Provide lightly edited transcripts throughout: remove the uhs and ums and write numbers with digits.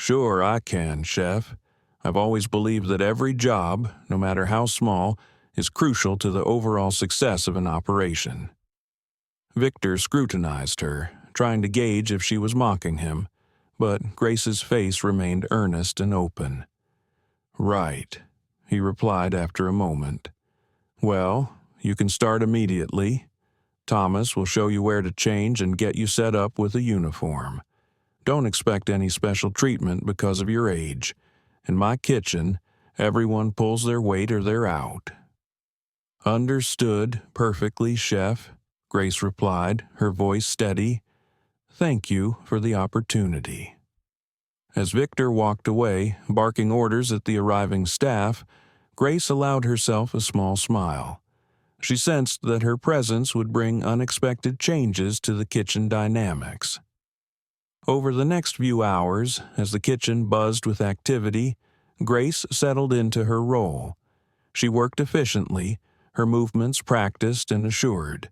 Sure, I can, Chef. I've always believed that every job, no matter how small, is crucial to the overall success of an operation. Victor scrutinized her, trying to gauge if she was mocking him, but Grace's face remained earnest and open. Right, he replied after a moment. Well, you can start immediately. Thomas will show you where to change and get you set up with a uniform. Don't expect any special treatment because of your age. In my kitchen, everyone pulls their weight or they're out. Understood perfectly, Chef, Grace replied, her voice steady. Thank you for the opportunity. As Victor walked away, barking orders at the arriving staff, Grace allowed herself a small smile. She sensed that her presence would bring unexpected changes to the kitchen dynamics. Over the next few hours, as the kitchen buzzed with activity, Grace settled into her role. She worked efficiently, her movements practiced and assured.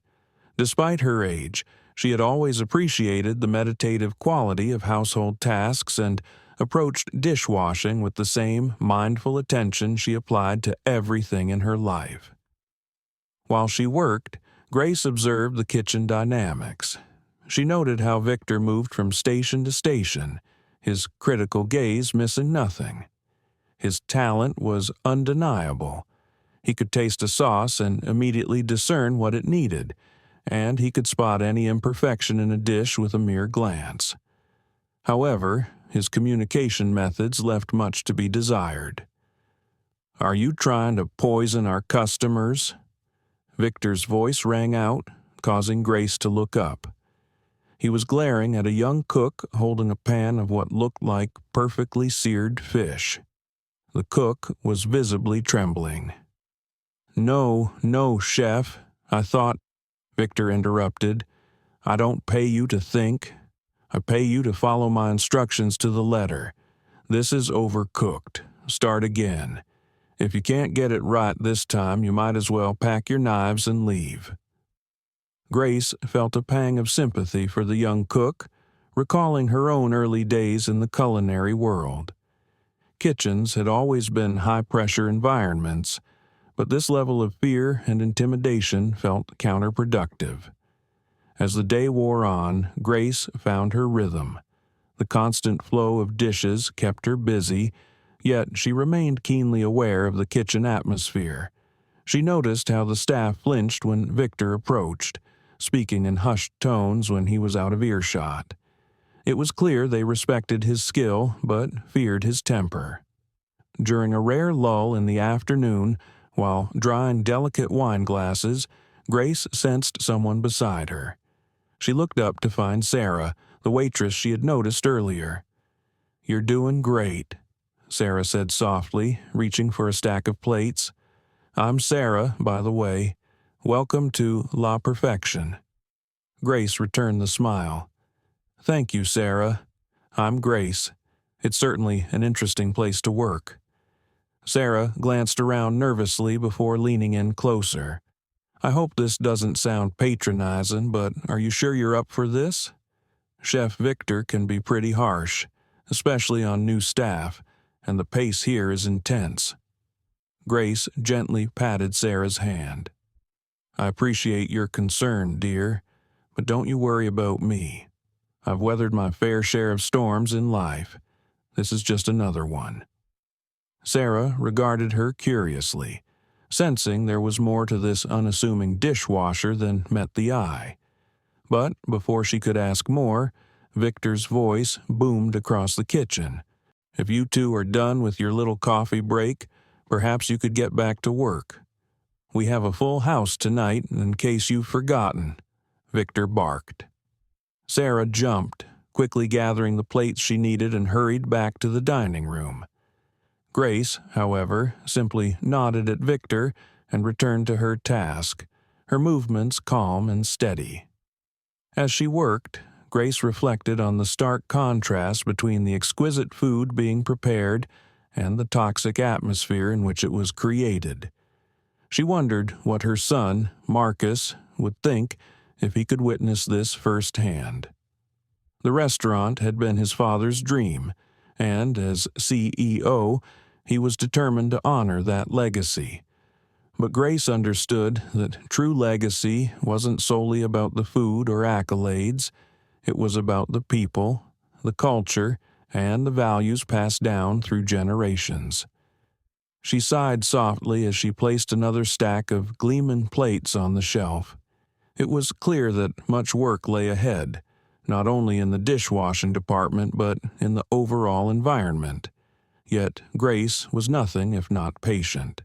Despite her age, she had always appreciated the meditative quality of household tasks and approached dishwashing with the same mindful attention she applied to everything in her life. While she worked, Grace observed the kitchen dynamics. She noted how Victor moved from station to station, his critical gaze missing nothing. His talent was undeniable. He could taste a sauce and immediately discern what it needed, and he could spot any imperfection in a dish with a mere glance. However, his communication methods left much to be desired. "Are you trying to poison our customers?" Victor's voice rang out, causing Grace to look up. He was glaring at a young cook holding a pan of what looked like perfectly seared fish. The cook was visibly trembling. No, Chef, I thought," Victor interrupted. "I don't pay you to think. I pay you to follow my instructions to the letter. This is overcooked. Start again. If you can't get it right this time, you might as well pack your knives and leave." Grace felt a pang of sympathy for the young cook, recalling her own early days in the culinary world. Kitchens had always been high-pressure environments, but this level of fear and intimidation felt counterproductive. As the day wore on, Grace found her rhythm. The constant flow of dishes kept her busy, yet she remained keenly aware of the kitchen atmosphere. She noticed how the staff flinched when Victor approached, speaking in hushed tones when he was out of earshot. It was clear they respected his skill, but feared his temper. During a rare lull in the afternoon, while drying delicate wine glasses, Grace sensed someone beside her. She looked up to find Sarah, the waitress she had noticed earlier. "You're doing great," Sarah said softly, reaching for a stack of plates. "I'm Sarah, by the way. Welcome to La Perfection." Grace returned the smile. "Thank you, Sarah. I'm Grace. It's certainly an interesting place to work." Sarah glanced around nervously before leaning in closer. "I hope this doesn't sound patronizing, but are you sure you're up for this? Chef Victor can be pretty harsh, especially on new staff, and the pace here is intense." Grace gently patted Sarah's hand. "I appreciate your concern, dear, but don't you worry about me. I've weathered my fair share of storms in life. This is just another one." Sarah regarded her curiously, sensing there was more to this unassuming dishwasher than met the eye. But before she could ask more, Victor's voice boomed across the kitchen. "If you two are done with your little coffee break, perhaps you could get back to work. We have a full house tonight, in case you've forgotten," Victor barked. Sarah jumped, quickly gathering the plates she needed and hurried back to the dining room. Grace, however, simply nodded at Victor and returned to her task, her movements calm and steady. As she worked, Grace reflected on the stark contrast between the exquisite food being prepared and the toxic atmosphere in which it was created. She wondered what her son, Marcus, would think if he could witness this firsthand. The restaurant had been his father's dream, and as CEO, he was determined to honor that legacy. But Grace understood that true legacy wasn't solely about the food or accolades. It was about the people, the culture, and the values passed down through generations. She sighed softly as she placed another stack of gleaming plates on the shelf. It was clear that much work lay ahead, not only in the dishwashing department but in the overall environment. Yet Grace was nothing if not patient.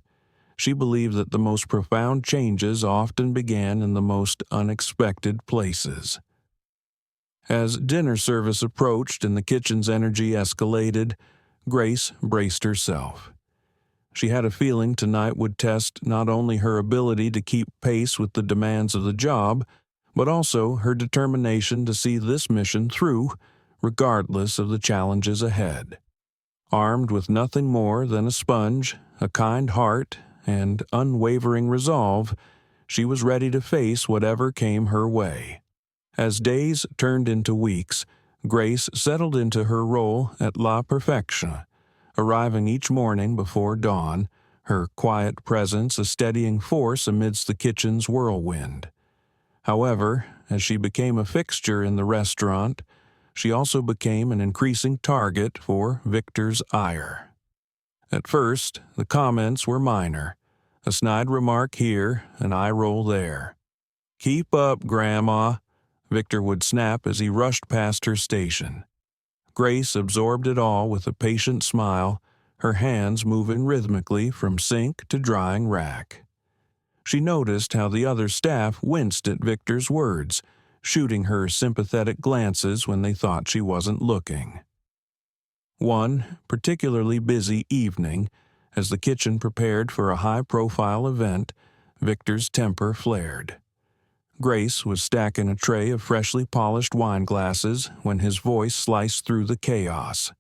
She believed that the most profound changes often began in the most unexpected places. As dinner service approached and the kitchen's energy escalated, Grace braced herself. She had a feeling tonight would test not only her ability to keep pace with the demands of the job, but also her determination to see this mission through, regardless of the challenges ahead. Armed with nothing more than a sponge, a kind heart, and unwavering resolve, she was ready to face whatever came her way. As days turned into weeks, Grace settled into her role at La Perfection, arriving each morning before dawn, her quiet presence a steadying force amidst the kitchen's whirlwind. However, as she became a fixture in the restaurant, she also became an increasing target for Victor's ire. At first, the comments were minor, a snide remark here, an eye roll there. "Keep up, Grandma," Victor would snap as he rushed past her station. Grace absorbed it all with a patient smile, her hands moving rhythmically from sink to drying rack. She noticed how the other staff winced at Victor's words, shooting her sympathetic glances when they thought she wasn't looking. One particularly busy evening, as the kitchen prepared for a high-profile event, Victor's temper flared. Grace was stacking a tray of freshly polished wine glasses when his voice sliced through the chaos.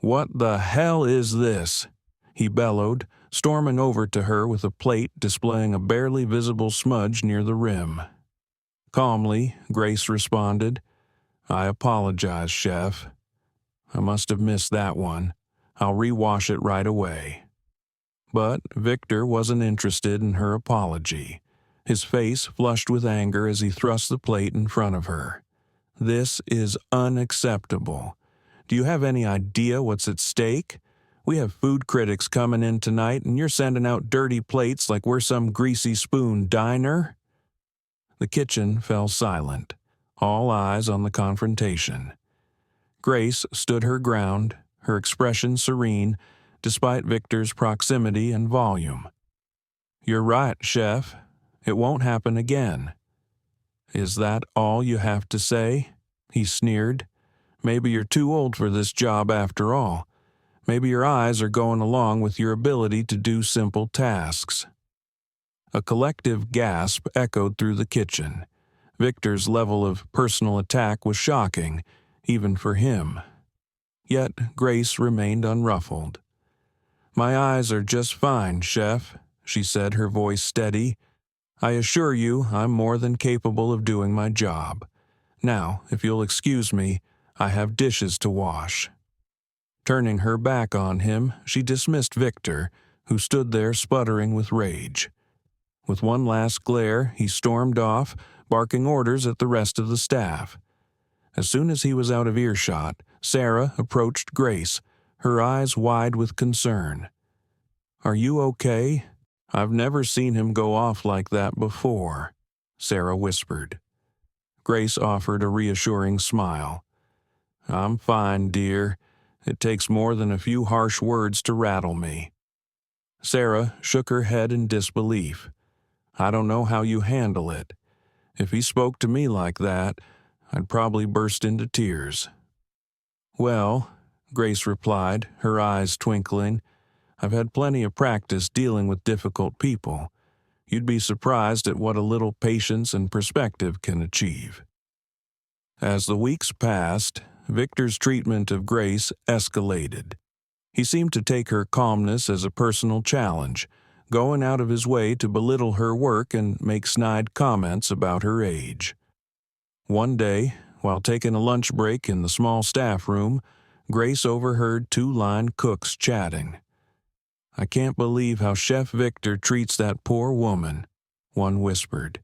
"What the hell is this?" he bellowed, storming over to her with a plate displaying a barely visible smudge near the rim. Calmly, Grace responded, "I apologize, Chef. I must have missed that one. I'll rewash it right away." But Victor wasn't interested in her apology. His face flushed with anger as he thrust the plate in front of her. "This is unacceptable. Do you have any idea what's at stake? We have food critics coming in tonight and you're sending out dirty plates like we're some greasy spoon diner?" The kitchen fell silent, all eyes on the confrontation. Grace stood her ground, her expression serene, despite Victor's proximity and volume. "You're right, Chef. It won't happen again." "Is that all you have to say?" he sneered. "Maybe you're too old for this job after all. Maybe your eyes are going along with your ability to do simple tasks." A collective gasp echoed through the kitchen. Victor's level of personal attack was shocking, even for him. Yet Grace remained unruffled. "My eyes are just fine, Chef," she said, her voice steady. "I assure you I'm more than capable of doing my job. Now, if you'll excuse me, I have dishes to wash." Turning her back on him, she dismissed Victor, who stood there sputtering with rage. With one last glare, he stormed off, barking orders at the rest of the staff. As soon as he was out of earshot, Sarah approached Grace, her eyes wide with concern. "Are you okay? I've never seen him go off like that before," Sarah whispered. Grace offered a reassuring smile. "I'm fine, dear. It takes more than a few harsh words to rattle me." Sarah shook her head in disbelief. "I don't know how you handle it. If he spoke to me like that, I'd probably burst into tears." "Well," Grace replied, her eyes twinkling, "I've had plenty of practice dealing with difficult people. You'd be surprised at what a little patience and perspective can achieve." As the weeks passed, Victor's treatment of Grace escalated. He seemed to take her calmness as a personal challenge, going out of his way to belittle her work and make snide comments about her age. One day, while taking a lunch break in the small staff room, Grace overheard two line cooks chatting. "I can't believe how Chef Victor treats that poor woman," one whispered.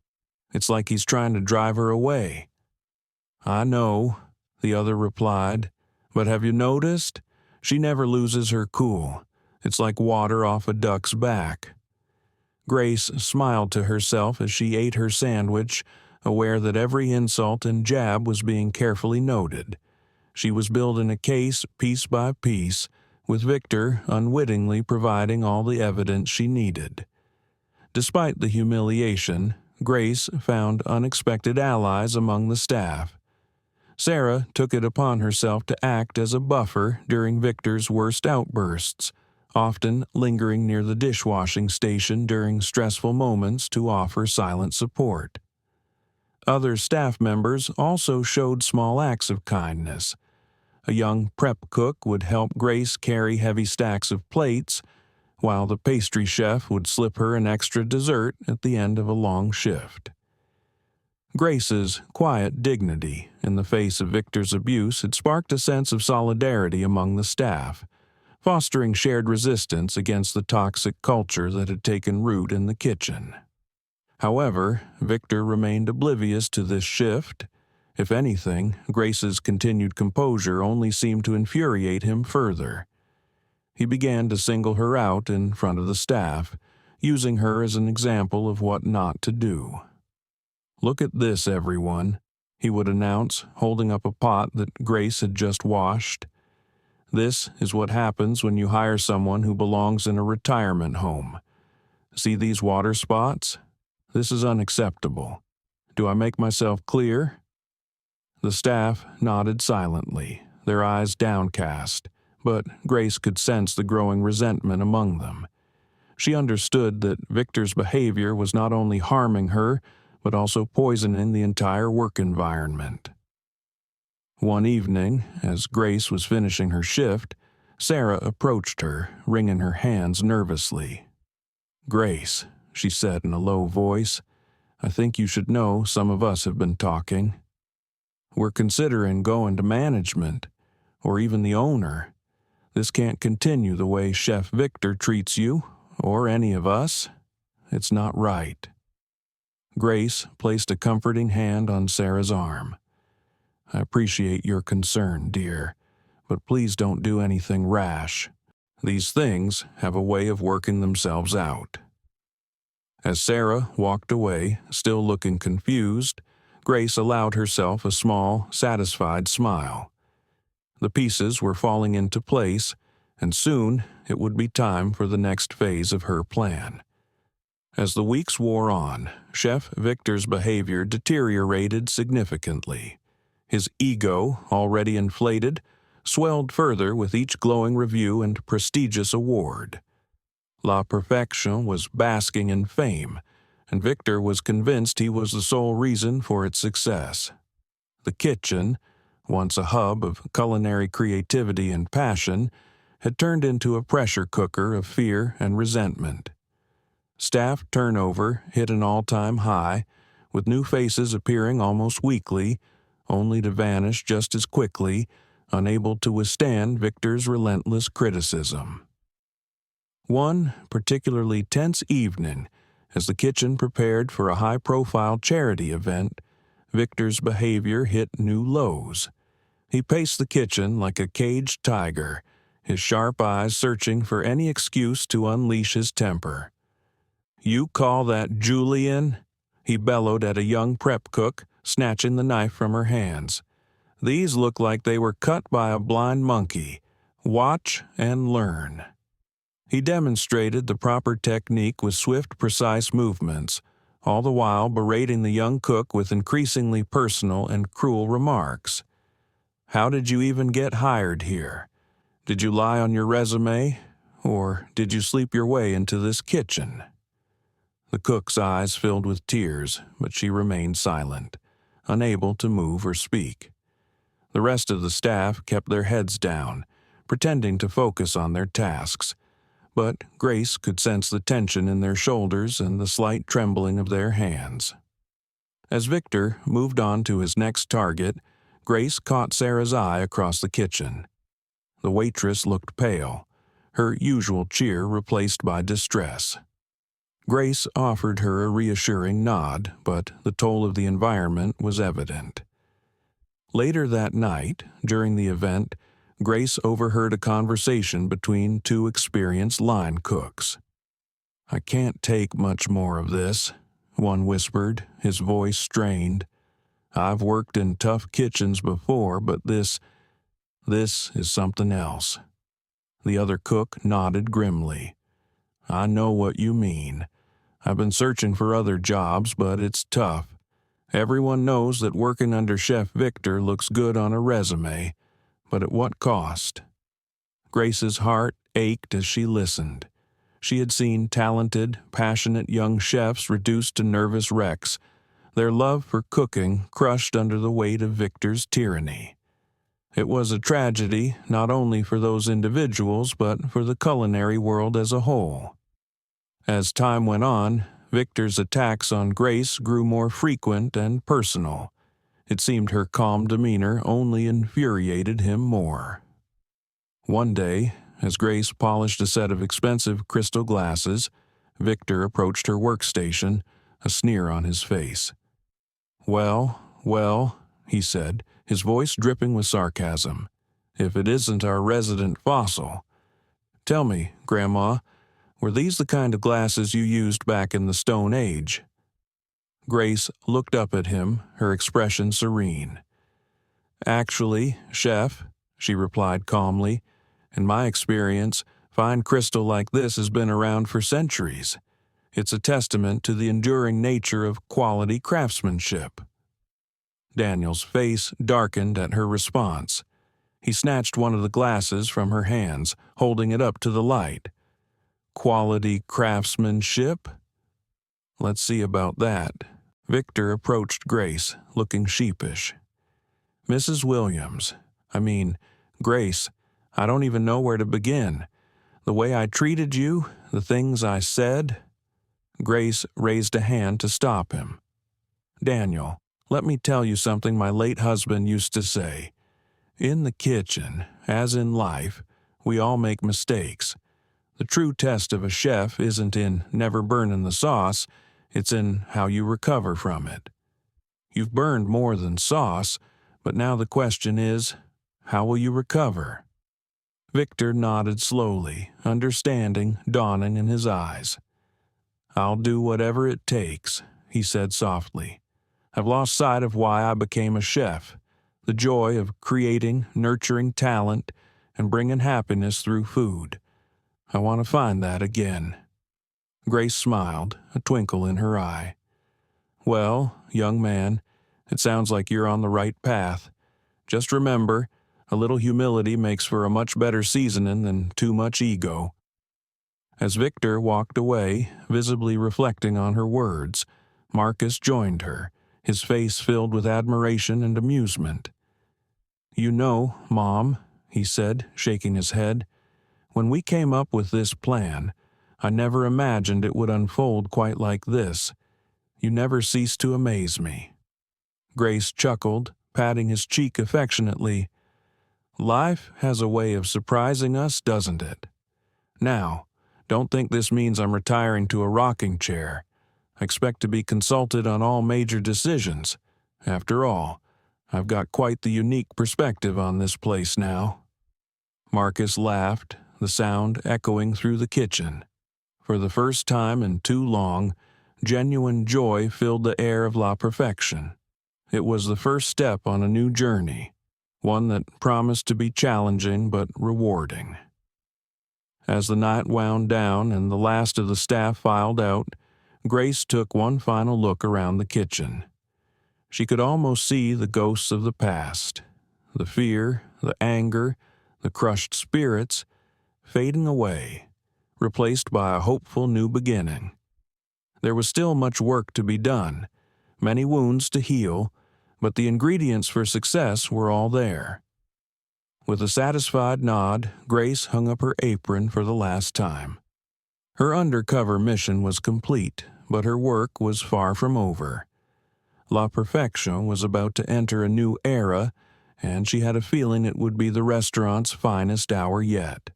"It's like he's trying to drive her away." "I know," the other replied, "but have you noticed? She never loses her cool. It's like water off a duck's back." Grace smiled to herself as she ate her sandwich, aware that every insult and jab was being carefully noted. She was building a case piece by piece, with Victor unwittingly providing all the evidence she needed. Despite the humiliation, Grace found unexpected allies among the staff. Sarah took it upon herself to act as a buffer during Victor's worst outbursts, often lingering near the dishwashing station during stressful moments to offer silent support. Other staff members also showed small acts of kindness. A young prep cook would help Grace carry heavy stacks of plates, while the pastry chef would slip her an extra dessert at the end of a long shift. Grace's quiet dignity in the face of Victor's abuse had sparked a sense of solidarity among the staff, fostering shared resistance against the toxic culture that had taken root in the kitchen. However, Victor remained oblivious to this shift. If anything, Grace's continued composure only seemed to infuriate him further. He began to single her out in front of the staff, using her as an example of what not to do. "Look at this, everyone," he would announce, holding up a pot that Grace had just washed. "This is what happens when you hire someone who belongs in a retirement home. See these water spots? This is unacceptable. Do I make myself clear?" The staff nodded silently, their eyes downcast, but Grace could sense the growing resentment among them. She understood that Victor's behavior was not only harming her, but also poisoning the entire work environment. One evening, as Grace was finishing her shift, Sarah approached her, wringing her hands nervously. "Grace," she said in a low voice, "I think you should know some of us have been talking. We're considering going to management, or even the owner. This can't continue the way Chef Victor treats you, or any of us. It's not right." Grace placed a comforting hand on Sarah's arm. "I appreciate your concern, dear, but please don't do anything rash. These things have a way of working themselves out." As Sarah walked away, still looking confused, Grace allowed herself a small, satisfied smile. The pieces were falling into place, and soon it would be time for the next phase of her plan. As the weeks wore on, Chef Victor's behavior deteriorated significantly. His ego, already inflated, swelled further with each glowing review and prestigious award. La Perfection was basking in fame, and Victor was convinced he was the sole reason for its success. The kitchen, once a hub of culinary creativity and passion, had turned into a pressure cooker of fear and resentment. Staff turnover hit an all-time high, with new faces appearing almost weekly, only to vanish just as quickly, unable to withstand Victor's relentless criticism. One particularly tense evening, as the kitchen prepared for a high-profile charity event, Victor's behavior hit new lows. He paced the kitchen like a caged tiger, his sharp eyes searching for any excuse to unleash his temper. "You call that Julian?" he bellowed at a young prep cook, snatching the knife from her hands. "These look like they were cut by a blind monkey. Watch and learn." He demonstrated the proper technique with swift, precise movements, all the while berating the young cook with increasingly personal and cruel remarks. "How did you even get hired here? Did you lie on your resume? Or did you sleep your way into this kitchen?" The cook's eyes filled with tears, but she remained silent, unable to move or speak. The rest of the staff kept their heads down, pretending to focus on their tasks, but Grace could sense the tension in their shoulders and the slight trembling of their hands. As Victor moved on to his next target, Grace caught Sarah's eye across the kitchen. The waitress looked pale, her usual cheer replaced by distress. Grace offered her a reassuring nod, but the toll of the environment was evident. Later that night, during the event, Grace overheard a conversation between two experienced line cooks. "I can't take much more of this," one whispered, his voice strained. "I've worked in tough kitchens before, but this is something else." The other cook nodded grimly. "I know what you mean. I've been searching for other jobs, but it's tough. Everyone knows that working under Chef Victor looks good on a resume, but at what cost?" Grace's heart ached as she listened. She had seen talented, passionate young chefs reduced to nervous wrecks, their love for cooking crushed under the weight of Victor's tyranny. It was a tragedy not only for those individuals but for the culinary world as a whole. As time went on, Victor's attacks on Grace grew more frequent and personal. It seemed her calm demeanor only infuriated him more. One day, as Grace polished a set of expensive crystal glasses, Victor approached her workstation, a sneer on his face. Well, he said, his voice dripping with sarcasm. "If it isn't our resident fossil. Tell me, Grandma, were these the kind of glasses you used back in the Stone Age?" Grace looked up at him, her expression serene. "Actually, Chef," she replied calmly, "in my experience, fine crystal like this has been around for centuries. It's a testament to the enduring nature of quality craftsmanship." Daniel's face darkened at her response. He snatched one of the glasses from her hands, holding it up to the light. "Quality craftsmanship? Let's see about that." Victor approached Grace, looking sheepish. "Mrs. Williams, Grace, I don't even know where to begin. The way I treated you, the things I said." Grace raised a hand to stop him. "Daniel, let me tell you something my late husband used to say. In the kitchen, as in life, we all make mistakes. The true test of a chef isn't in never burning the sauce, it's in how you recover from it. You've burned more than sauce, but now the question is, how will you recover?" Victor nodded slowly, understanding dawning in his eyes. "I'll do whatever it takes," he said softly. "I've lost sight of why I became a chef, the joy of creating, nurturing talent, and bringing happiness through food. I want to find that again." Grace smiled, a twinkle in her eye. "Well, young man, it sounds like you're on the right path. Just remember, a little humility makes for a much better seasoning than too much ego." As Victor walked away, visibly reflecting on her words, Marcus joined her, his face filled with admiration and amusement. "You know, Mom," he said, shaking his head, "when we came up with this plan, I never imagined it would unfold quite like this. You never cease to amaze me." Grace chuckled, patting his cheek affectionately. "Life has a way of surprising us, doesn't it? Now, don't think this means I'm retiring to a rocking chair. I expect to be consulted on all major decisions. After all, I've got quite the unique perspective on this place now." Marcus laughed, the sound echoing through the kitchen. For the first time in too long, genuine joy filled the air of La Perfection. It was the first step on a new journey, one that promised to be challenging but rewarding. As the night wound down and the last of the staff filed out, Grace took one final look around the kitchen. She could almost see the ghosts of the past, the fear, the anger, the crushed spirits, fading away, replaced by a hopeful new beginning. There was still much work to be done, many wounds to heal, but the ingredients for success were all there. With a satisfied nod, Grace hung up her apron for the last time. Her undercover mission was complete, but her work was far from over. La Perfection was about to enter a new era, and she had a feeling it would be the restaurant's finest hour yet.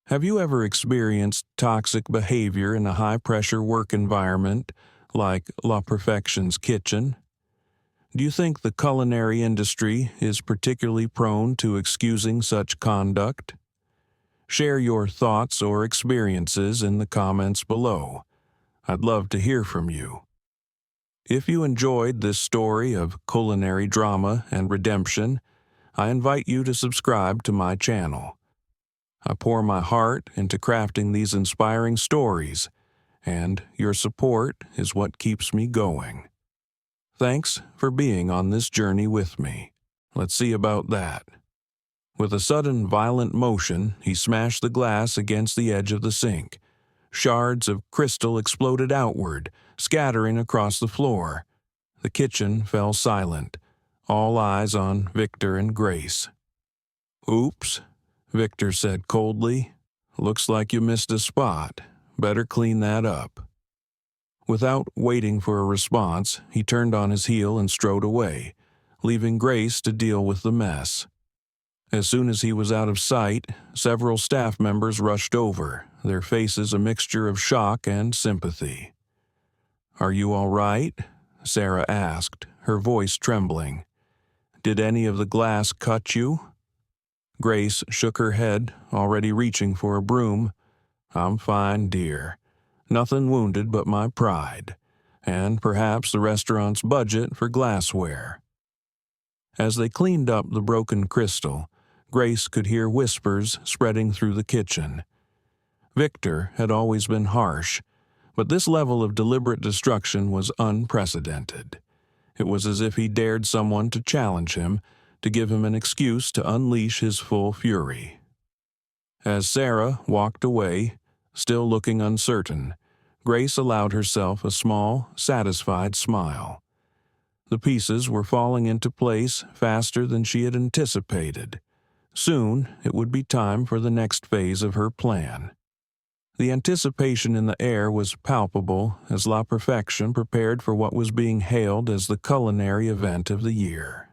Have you ever experienced toxic behavior in a high-pressure work environment like La Perfection's kitchen? Do you think the culinary industry is particularly prone to excusing such conduct? Share your thoughts or experiences in the comments below. I'd love to hear from you. If you enjoyed this story of culinary drama and redemption, I invite you to subscribe to my channel. I pour my heart into crafting these inspiring stories, and your support is what keeps me going. Thanks for being on this journey with me. Let's see about that. With a sudden violent motion, he smashed the glass against the edge of the sink. Shards of crystal exploded outward, scattering across the floor. The kitchen fell silent, all eyes on Victor and Grace. "Oops," Victor said coldly. "Looks like you missed a spot. Better clean that up." Without waiting for a response, he turned on his heel and strode away, leaving Grace to deal with the mess. As soon as he was out of sight, several staff members rushed over, their faces a mixture of shock and sympathy. "Are you all right?" Sarah asked, her voice trembling. "Did any of the glass cut you?" Grace shook her head, already reaching for a broom. "I'm fine, dear. Nothing wounded but my pride, and perhaps the restaurant's budget for glassware." As they cleaned up the broken crystal, Grace could hear whispers spreading through the kitchen. Victor had always been harsh, but this level of deliberate destruction was unprecedented. It was as if he dared someone to challenge him, to give him an excuse to unleash his full fury. As Sarah walked away, still looking uncertain, Grace allowed herself a small, satisfied smile. The pieces were falling into place faster than she had anticipated. Soon, it would be time for the next phase of her plan. The anticipation in the air was palpable as La Perfection prepared for what was being hailed as the culinary event of the year.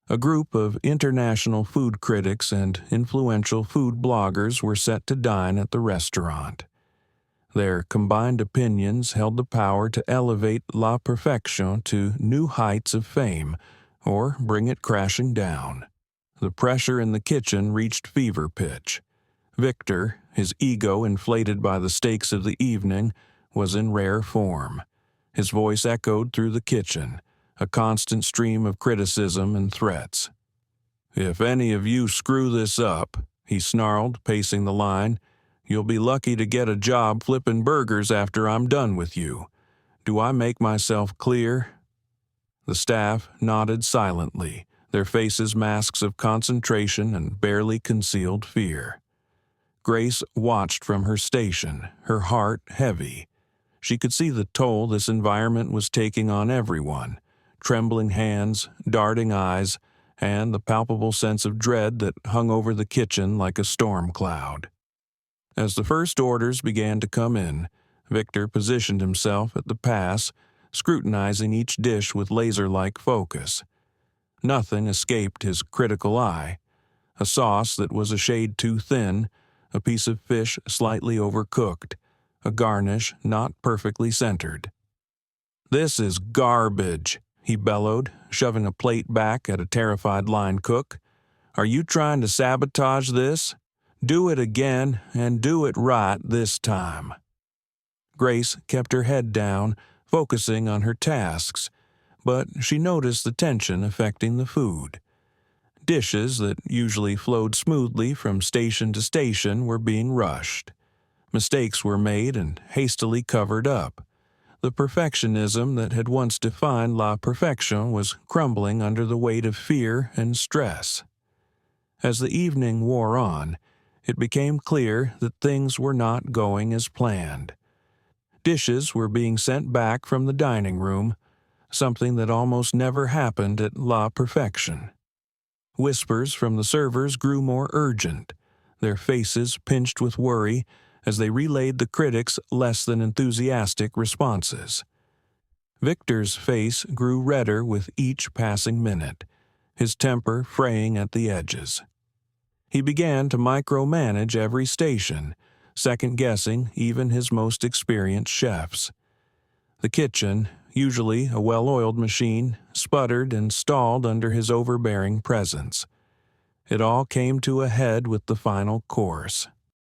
A group of international food critics and influential food bloggers were set to dine at the restaurant. Their combined opinions held the power to elevate La Perfection to new heights of fame or bring it crashing down. The pressure in the kitchen reached fever pitch. Victor, his ego inflated by the stakes of the evening, was in rare form. His voice echoed through the kitchen, a constant stream of criticism and threats. "If any of you screw this up," he snarled, pacing the line, "you'll be lucky to get a job flipping burgers after I'm done with you. Do I make myself clear?" The staff nodded silently, their faces masks of concentration and barely concealed fear. Grace watched from her station, her heart heavy. She could see the toll this environment was taking on everyone: trembling hands, darting eyes, and the palpable sense of dread that hung over the kitchen like a storm cloud. As the first orders began to come in, Victor positioned himself at the pass, scrutinizing each dish with laser-like focus. Nothing escaped his critical eye: a sauce that was a shade too thin, a piece of fish slightly overcooked, a garnish not perfectly centered. "This is garbage," he bellowed, shoving a plate back at a terrified line cook. "Are you trying to sabotage this? Do it again, and do it right this time." Grace kept her head down, focusing on her tasks, but she noticed the tension affecting the food. Dishes that usually flowed smoothly from station to station were being rushed. Mistakes were made and hastily covered up. The perfectionism that had once defined La Perfection was crumbling under the weight of fear and stress. As the evening wore on, it became clear that things were not going as planned. Dishes were being sent back from the dining room, something that almost never happened at La Perfection. Whispers from the servers grew more urgent, their faces pinched with worry as they relayed the critics' less than enthusiastic responses. Victor's face grew redder with each passing minute, his temper fraying at the edges. He began to micromanage every station, second-guessing even his most experienced chefs. The kitchen, usually a well-oiled machine, sputtered and stalled under his overbearing presence. It all came to a head with the final course.